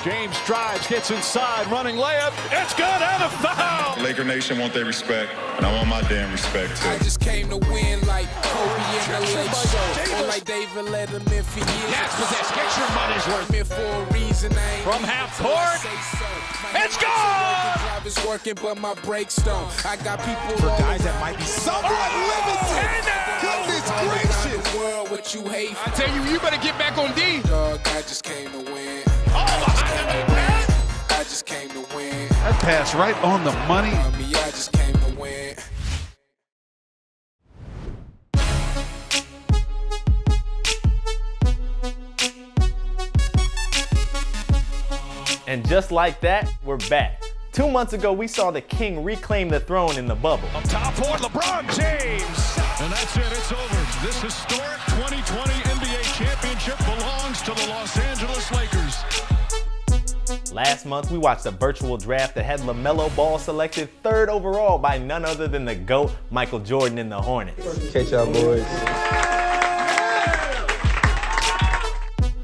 James drives, gets inside, running layup. It's good, and a foul. Laker Nation want their respect, and I want my damn respect too. I just came to win like Kobe in the late show. Or like David Letterman for years. Yes, possess. Get your money's worth. I'm here for a reason. From half court. It's gone! It's working, but my brakes don't. I got people for guys that might be somewhat limited. Goodness gracious! World, what you hate. I tell you, you better get back on D. Dog, I just came to win. I just came to win. That pass right on the money. I just came to win. And just like that, we're back. 2 months ago, we saw the King reclaim the throne in the bubble. Up top for LeBron James. And that's it, it's over. This historic 2020 NBA championship belongs to the Los Angeles Lakers. Last month, we watched a virtual draft that had LaMelo Ball selected 3rd overall by none other than the GOAT, Michael Jordan and the Hornets. Catch y'all boys.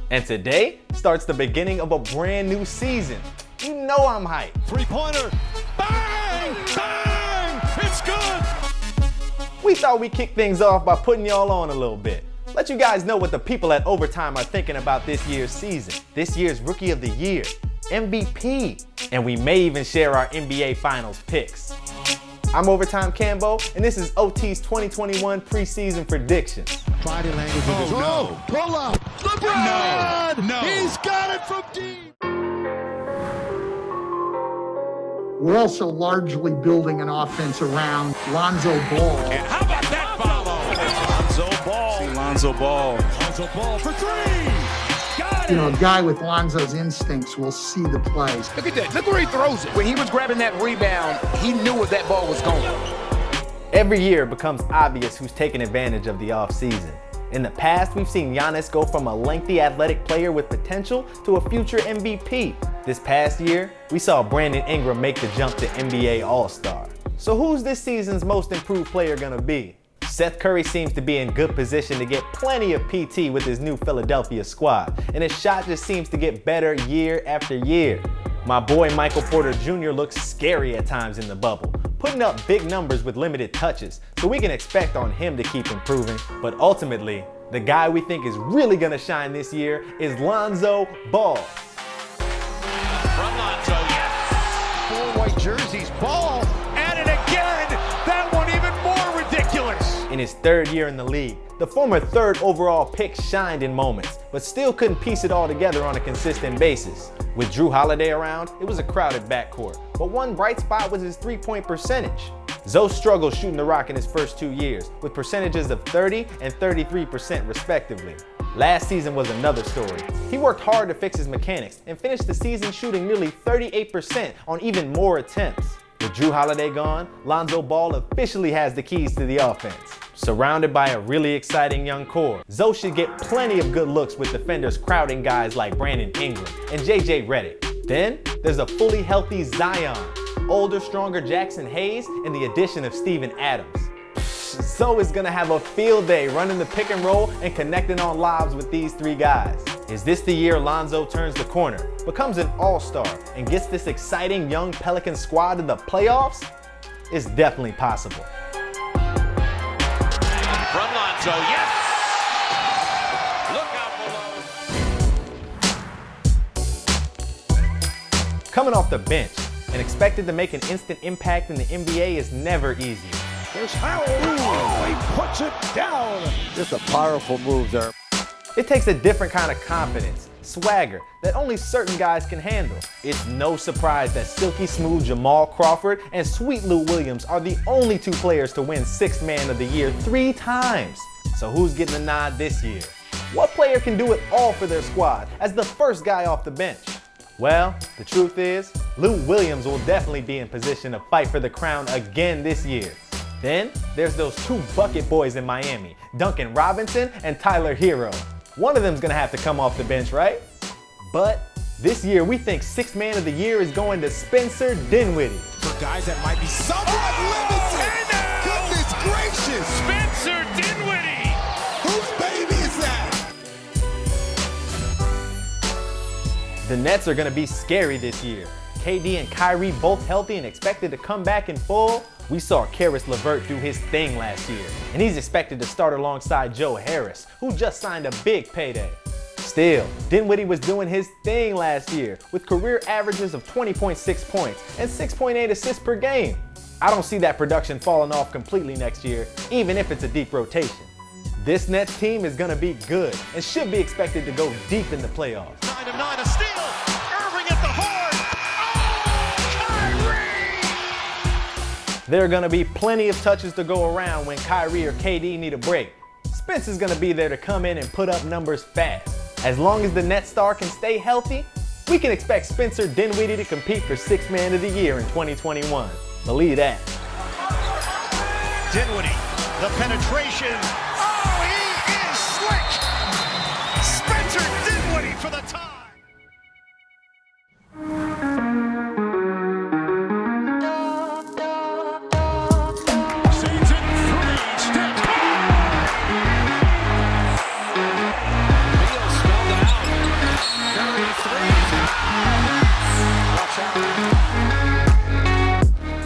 And today starts the beginning of a brand new season. You know I'm hyped. Three-pointer. Bang! Bang! It's good! We thought we'd kick things off by putting y'all on a little bit. Let you guys know what the people at Overtime are thinking about this year's season. This year's Rookie of the Year, MVP, and we may even share our NBA Finals picks. I'm Overtime Cambo, and this is OT's 2021 preseason predictions. Body language. Oh, no. Pull up. LeBron! No. He's got it from deep. We're also largely building an offense around Lonzo Ball. And how about that follow? Lonzo Ball. See Lonzo Ball. Lonzo Ball for three. Got it. You know, a guy with Lonzo's instincts will see the plays. Look at that. Look where he throws it. When he was grabbing that rebound, he knew where that ball was going. Every year it becomes obvious who's taking advantage of the offseason. In the past, we've seen Giannis go from a lengthy athletic player with potential to a future MVP. This past year, we saw Brandon Ingram make the jump to NBA All-Star. So who's this season's most improved player gonna be? Steph Curry seems to be in good position to get plenty of PT with his new Philadelphia squad, and his shot just seems to get better year after year. My boy Michael Porter Jr. looks scary at times in the bubble, putting up big numbers with limited touches, so we can expect on him to keep improving. But ultimately, the guy we think is really gonna shine this year is Lonzo Ball. From Lonzo, yes. 4 white jerseys, Ball, at it again. That one even more ridiculous. In his 3rd year in the league, the former 3rd overall pick shined in moments, but still couldn't piece it all together on a consistent basis. With Drew Holiday around, it was a crowded backcourt, but one bright spot was his 3-point percentage. Zoe struggled shooting the rock in his first 2 years, with percentages of 30 and 33% respectively. Last season was another story. He worked hard to fix his mechanics and finished the season shooting nearly 38% on even more attempts. With Drew Holiday gone, Lonzo Ball officially has the keys to the offense. Surrounded by a really exciting young core, Zoe should get plenty of good looks with defenders crowding guys like Brandon Ingram and JJ Redick. Then there's a fully healthy Zion, older, stronger Jackson Hayes, and the addition of Steven Adams. Zoe is gonna have a field day running the pick and roll and connecting on lobs with these 3 guys. Is this the year Lonzo turns the corner, becomes an all-star, and gets this exciting young Pelican squad to the playoffs? It's definitely possible. From Lonzo, yes. Look out below. Coming off the bench and expected to make an instant impact in the NBA is never easy. There's Howell. Oh, he puts it down. Just a powerful move there. It takes a different kind of confidence, swagger, that only certain guys can handle. It's no surprise that silky smooth Jamal Crawford and sweet Lou Williams are the only 2 players to win 6th Man of the Year 3 times. So who's getting the nod this year? What player can do it all for their squad as the first guy off the bench? Well, the truth is, Lou Williams will definitely be in position to fight for the crown again this year. Then there's those 2 bucket boys in Miami, Duncan Robinson and Tyler Hero. One of them's gonna have to come off the bench, right? But this year we think 6th Man of the Year is going to Spencer Dinwiddie. For guys that might be somewhat limited. Goodness gracious. Spencer Dinwiddie. Whose baby is that? The Nets are going to be scary this year. KD and Kyrie both healthy and expected to come back in full. We saw Karis LeVert do his thing last year, and he's expected to start alongside Joe Harris, who just signed a big payday. Still, Dinwiddie was doing his thing last year with career averages of 20.6 points and 6.8 assists per game. I don't see that production falling off completely next year, even if it's a deep rotation. This Nets team is going to be good and should be expected to go deep in the playoffs. 9 of 9, a steal. Irving at the horn. Oh, Kyrie! There are going to be plenty of touches to go around when Kyrie or KD need a break. Spence is going to be there to come in and put up numbers fast. As long as the Nets star can stay healthy, we can expect Spencer Dinwiddie to compete for Sixth Man of the Year in 2021. Believe that. Dinwiddie, the penetration. Oh, he is slick. Spencer Dinwiddie for the tie.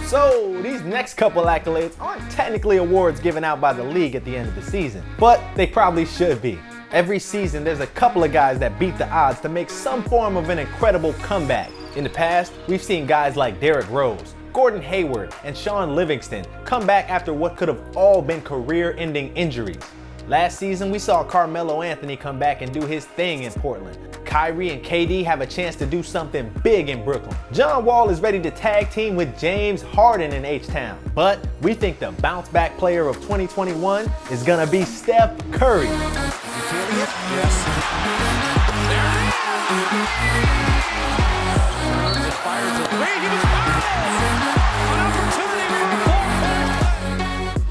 So, these next couple accolades aren't technically awards given out by the league at the end of the season, but they probably should be. Every season, there's a couple of guys that beat the odds to make some form of an incredible comeback. In the past, we've seen guys like Derrick Rose, Gordon Hayward, and Sean Livingston come back after what could have all been career-ending injuries. Last season, we saw Carmelo Anthony come back and do his thing in Portland. Kyrie and KD have a chance to do something big in Brooklyn. John Wall is ready to tag team with James Harden in H-Town. But we think the bounce back player of 2021 is gonna be Steph Curry. Yes.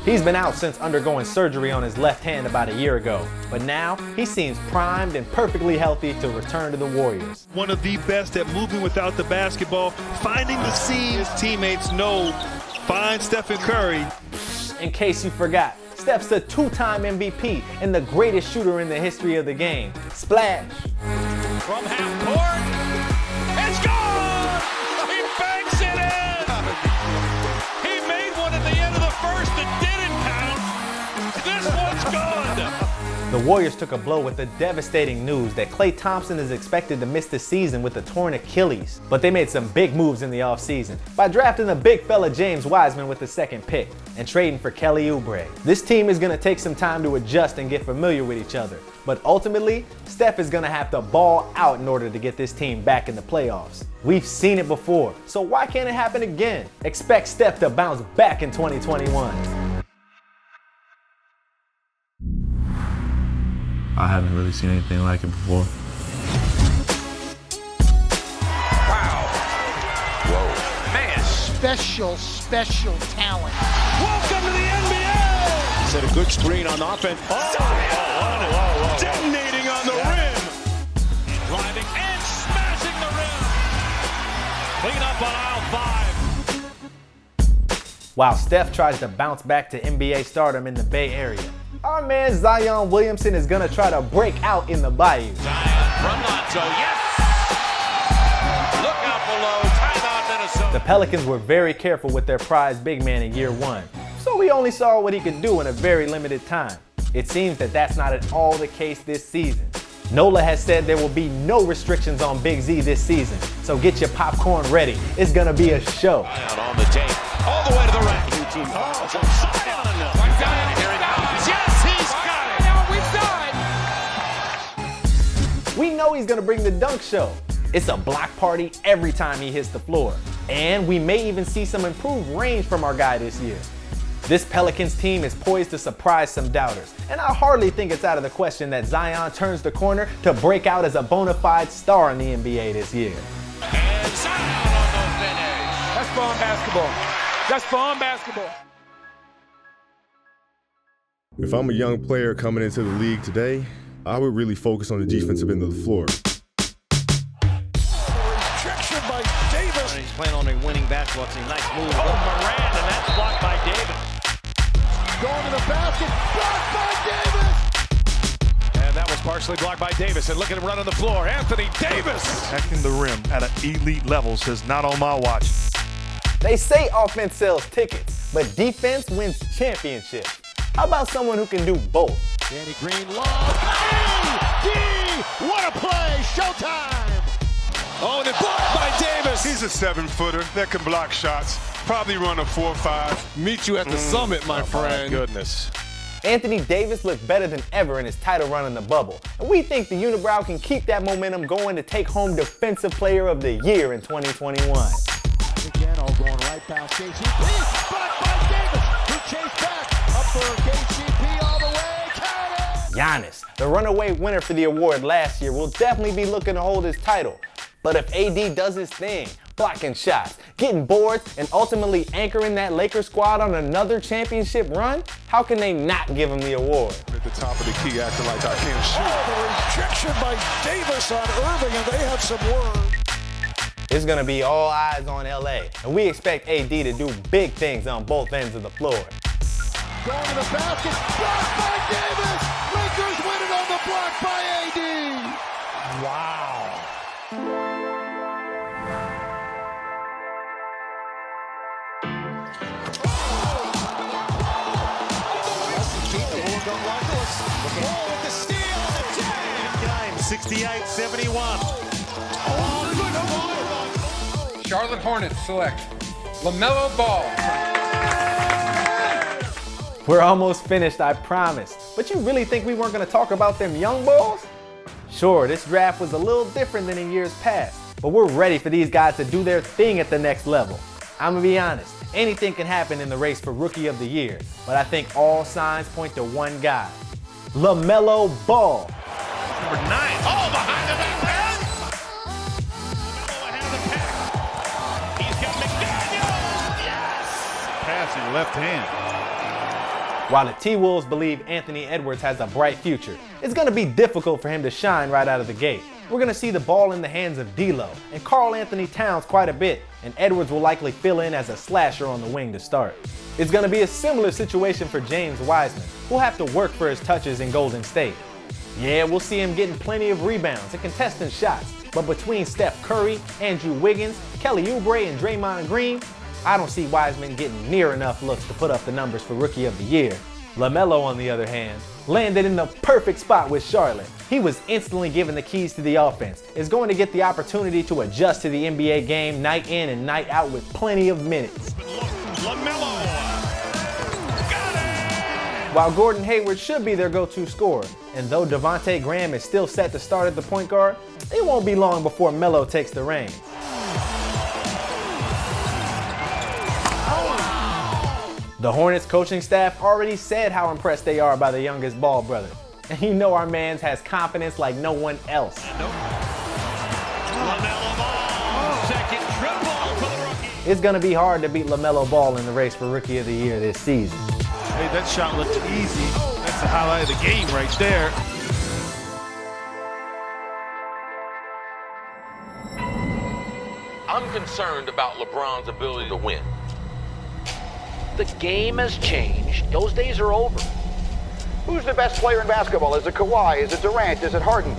He's been out since undergoing surgery on his left hand about a year ago, but now he seems primed and perfectly healthy to return to the Warriors. One of the best at moving without the basketball, finding the seam his teammates know. Find Stephen Curry. In case you forgot, Steph's a two-time MVP and the greatest shooter in the history of the game. Splash! From half court, it's gone! He banks it in! He made one at the end of the first that didn't count. This one's good! The Warriors took a blow with the devastating news that Klay Thompson is expected to miss the season with a torn Achilles. But they made some big moves in the offseason by drafting the big fella James Wiseman with the second pick and trading for Kelly Oubre. This team is going to take some time to adjust and get familiar with each other. But ultimately, Steph is going to have to ball out in order to get this team back in the playoffs. We've seen it before, so why can't it happen again? Expect Steph to bounce back in 2021. I haven't really seen anything like it before. Wow. Whoa. Man. Special talent. Welcome to the NBA. Set a good screen on offense. Oh, detonating on the rim. Driving and smashing the rim. Clean up on aisle 5. While Steph tries to bounce back to NBA stardom in the Bay Area, our man Zion Williamson is gonna try to break out in the Bayou. Zion from Lonzo, yes! Look out below, timeout Minnesota. The Pelicans were very careful with their prized big man in year one, so we only saw what he could do in a very limited time. It seems that that's not at all the case this season. Nola has said there will be no restrictions on Big Z this season, so get your popcorn ready. It's gonna be a show. Zion on the tape, all the way to the rack. Oh, Zion! Here it comes. Yes, he's got it. We know he's gonna bring the dunk show. It's a block party every time he hits the floor. And we may even see some improved range from our guy this year. This Pelicans team is poised to surprise some doubters, and I hardly think it's out of the question that Zion turns the corner to break out as a bona fide star in the NBA this year. And Zion on the finish. That's fun basketball. That's fun basketball. If I'm a young player coming into the league today, I would really focus on the defensive end of the floor. Rejection by Davis. He's playing on a winning basketball team. Nice move. Oh, Moran, and that's blocked by Davis. Going to the basket, blocked by Davis! And that was partially blocked by Davis. And look at him run on the floor. Anthony Davis! Hacking the rim at an elite level says not on my watch. They say offense sells tickets, but defense wins championships. How about someone who can do both? Danny Green, long. D! What a play! Showtime! Oh, and it blocked by Davis. He's a 7-footer that can block shots. Probably run a 4-5. Meet you at the summit, my friend. Goodness. Anthony Davis looked better than ever in his title run in the bubble, and we think the unibrow can keep that momentum going to take home Defensive Player of the Year in 2021. Again, all going right past KCP. Blocked by Davis, who chased back. Up for KCP all the way. Count it! Giannis, the runaway winner for the award last year, will definitely be looking to hold his title. But if AD does his thing, blocking shots, getting boards, and ultimately anchoring that Lakers squad on another championship run, how can they not give him the award? At the top of the key, acting like I can't shoot. Oh, the rejection by Davis on Irving, and they have some word. It's going to be all eyes on LA, and we expect AD to do big things on both ends of the floor. Going to the basket, blocked by Davis! Lakers win it on the block by AD! Wow. Ball with the steal, the jam! Game, 68-71. Charlotte Hornets select LaMelo Ball. We're almost finished, I promise. But you really think we weren't going to talk about them young balls? Sure, this draft was a little different than in years past, but we're ready for these guys to do their thing at the next level. I'm going to be honest, anything can happen in the race for Rookie of the Year, but I think all signs point to one guy, LaMelo Ball. Number 9. Oh, behind the back pass. LaMelo ahead of the pack. He's got McDaniel! Yes! Passing left hand. While the T-Wolves believe Anthony Edwards has a bright future, it's going to be difficult for him to shine right out of the gate. We're going to see the ball in the hands of D'Lo and Karl Anthony Towns quite a bit, and Edwards will likely fill in as a slasher on the wing to start. It's going to be a similar situation for James Wiseman, who'll have to work for his touches in Golden State. Yeah, we'll see him getting plenty of rebounds and contesting shots, but between Steph Curry, Andrew Wiggins, Kelly Oubre, and Draymond Green, I don't see Wiseman getting near enough looks to put up the numbers for Rookie of the Year. LaMelo, on the other hand, landed in the perfect spot with Charlotte. He was instantly given the keys to the offense, is going to get the opportunity to adjust to the NBA game night in and night out with plenty of minutes. LaMelo! Got it! While Gordon Hayward should be their go-to scorer, and though Devontae Graham is still set to start at the point guard, it won't be long before Melo takes the reins. The Hornets coaching staff already said how impressed they are by the youngest Ball brother. And you know our mans has confidence like no one else. LaMelo Ball, second triple for the rookie. It's gonna be hard to beat LaMelo Ball in the race for Rookie of the Year this season. Hey, that shot looked easy. That's the highlight of the game right there. I'm concerned about LeBron's ability to win. The game has changed. Those days are over. Who's the best player in basketball? Is it Kawhi? Is it Durant? Is it Harden?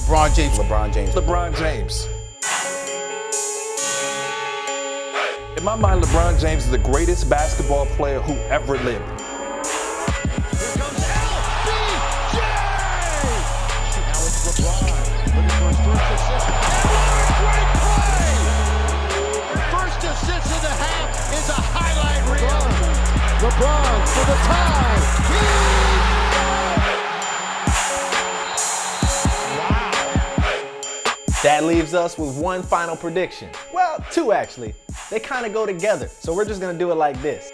LeBron James. LeBron James. LeBron James. In my mind, LeBron James is the greatest basketball player who ever lived. Here comes LBJ! Now it's LeBron looking for his first assist. And what a great play! First assist of the half is a highlight reel. LeBron for the tie. That leaves us with one final prediction. Well, two actually. They kind of go together, so we're just gonna do it like this.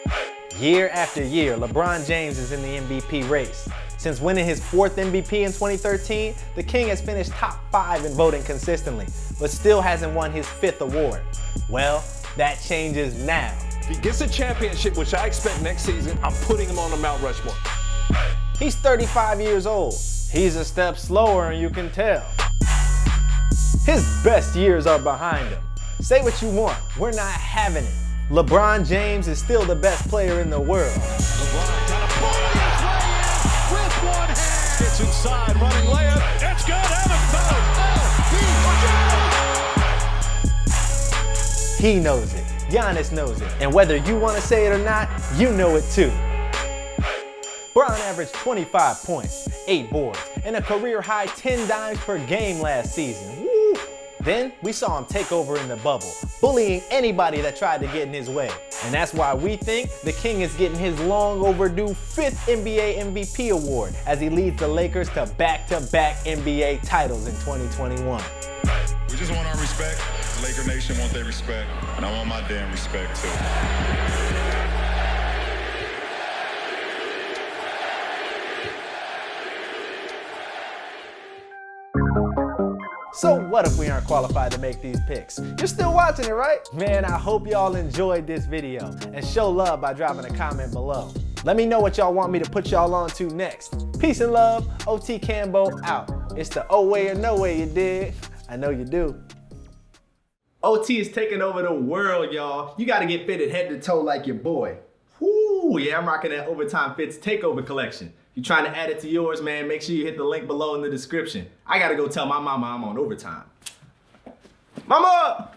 Year after year, LeBron James is in the MVP race. Since winning his 4th MVP in 2013, the King has finished top 5 in voting consistently, but still hasn't won his 5th award. Well, that changes now. If he gets a championship, which I expect next season, I'm putting him on the Mount Rushmore. He's 35 years old. He's a step slower, and you can tell. His best years are behind him. Say what you want, we're not having it. LeBron James is still the best player in the world. LeBron got a ball his way Gets inside, running layup. It's good. Evan He knows it. Giannis knows it. And whether you want to say it or not, you know it too. Bron averaged 25 points, 8 boards, and a career-high 10 dimes per game last season. Woo! Then we saw him take over in the bubble, bullying anybody that tried to get in his way. And that's why we think the King is getting his long overdue 5th NBA MVP award as he leads the Lakers to back-to-back NBA titles in 2021. We just want our respect. Laker Nation want their respect, and I want my damn respect too. So what if we aren't qualified to make these picks? You're still watching it, right? Man, I hope y'all enjoyed this video and show love by dropping a comment below. Let me know what y'all want me to put y'all on to next. Peace and love, OT Cambo out. It's the oh way or no way, you dig? I know you do. OT is taking over the world, y'all. You gotta get fitted head to toe like your boy. Whoo, yeah, I'm rocking that Overtime Fits Takeover collection. If you're trying to add it to yours, man, make sure you hit the link below in the description. I gotta go tell my mama I'm on overtime. Mama!